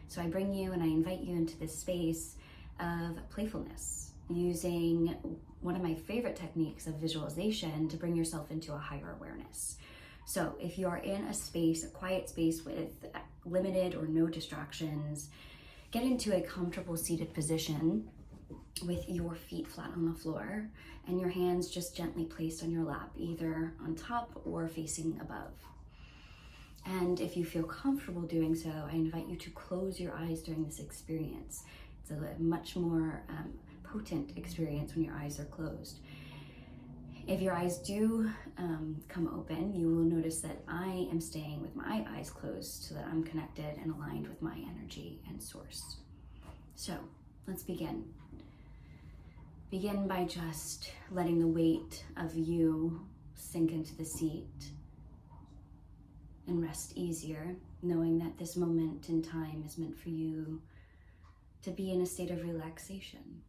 So I bring you and I invite you into this space of playfulness, using one of my favorite techniques of visualization to bring yourself into a higher awareness. So if you are in a space, a quiet space with limited or no distractions, get into a comfortable seated position with your feet flat on the floor and your hands just gently placed on your lap, either on top or facing above. And if you feel comfortable doing so, I invite you to close your eyes during this experience. It's a much more potent experience when your eyes are closed. If your eyes do come open, you will notice that I am staying with my eyes closed so that I'm connected and aligned with my energy and source. So let's begin. Begin by just letting the weight of you sink into the seat and rest easier, knowing that this moment in time is meant for you to be in a state of relaxation.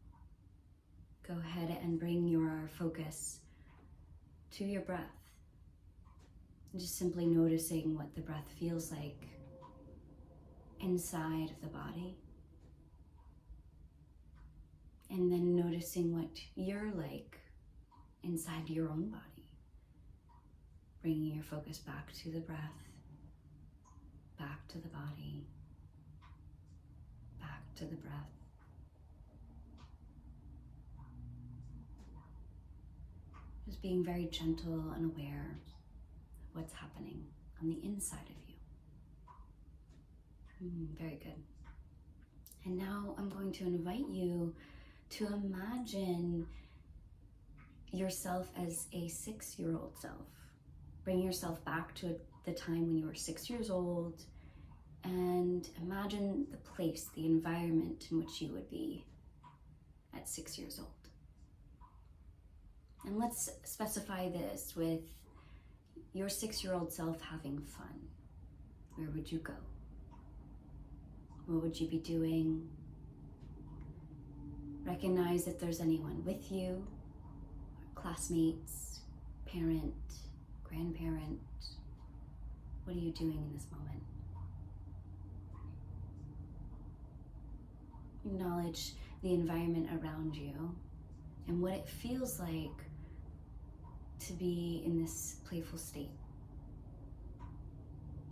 Go ahead and bring your focus to your breath. And just simply noticing what the breath feels like inside of the body. And then noticing what you're like inside your own body. Bringing your focus back to the breath, back to the body, back to the breath. Just being very gentle and aware of what's happening on the inside of you. Very good. And now I'm going to invite you to imagine yourself as a 6-year-old self. Bring yourself back to the time when you were 6 years old and imagine the place, the environment in which you would be at 6 years old. And let's specify this with your 6-year-old self having fun. Where would you go? What would you be doing? Recognize if there's anyone with you, classmates, parent, grandparent. What are you doing in this moment? Acknowledge the environment around you and what it feels like to be in this playful state.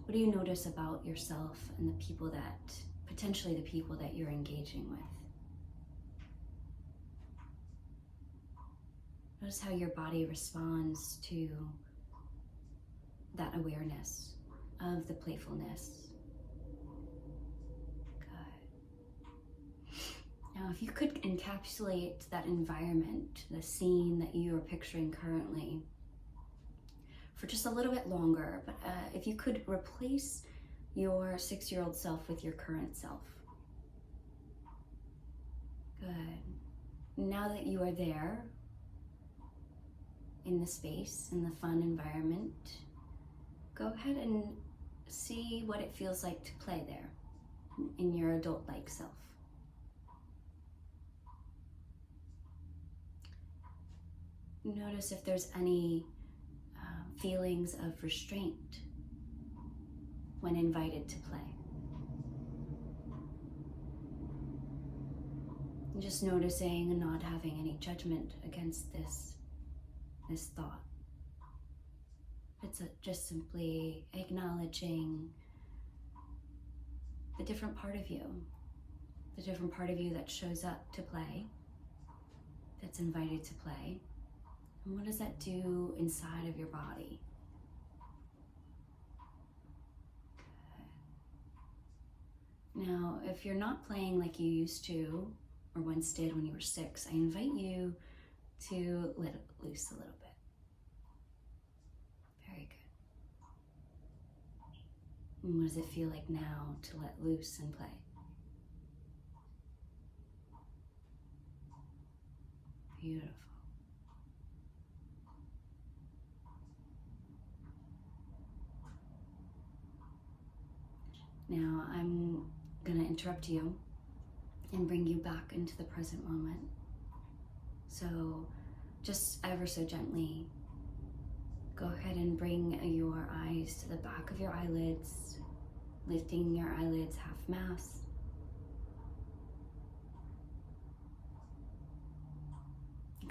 What do you notice about yourself and the people that, potentially the people that you're engaging with? Notice how your body responds to that awareness of the playfulness. Good. Now, if you could encapsulate that environment, the scene that you are picturing currently, for just a little bit longer, but if you could replace your 6-year-old self with your current self. Good. Now that you are there, in the space, in the fun environment, go ahead and see what it feels like to play there in your adult-like self. Notice if there's any feelings of restraint when invited to play. And just noticing and not having any judgment against this thought. It's just simply acknowledging the different part of you that shows up to play, that's invited to play. And what does that do inside of your body? Good. Now, if you're not playing like you used to or once did when you were 6, I invite you to let it loose a little bit. Very good. And what does it feel like now to let loose and play? Beautiful. Now I'm going to interrupt you and bring you back into the present moment. So just ever so gently, go ahead and bring your eyes to the back of your eyelids, lifting your eyelids half mast,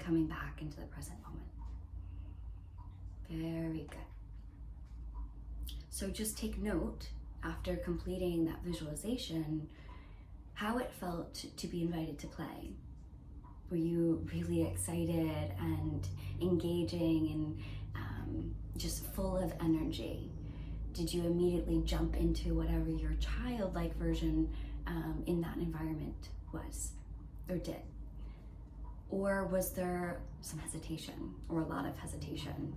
coming back into the present moment. Very good. So just take note, after completing that visualization, how it felt to be invited to play. Were you really excited and engaging and just full of energy? Did you immediately jump into whatever your childlike version in that environment was or did? Or was there some hesitation or a lot of hesitation?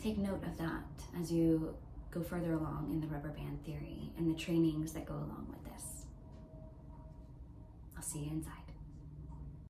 Take note of that as you go further along in the rubber band theory and the trainings that go along with this. I'll see you inside.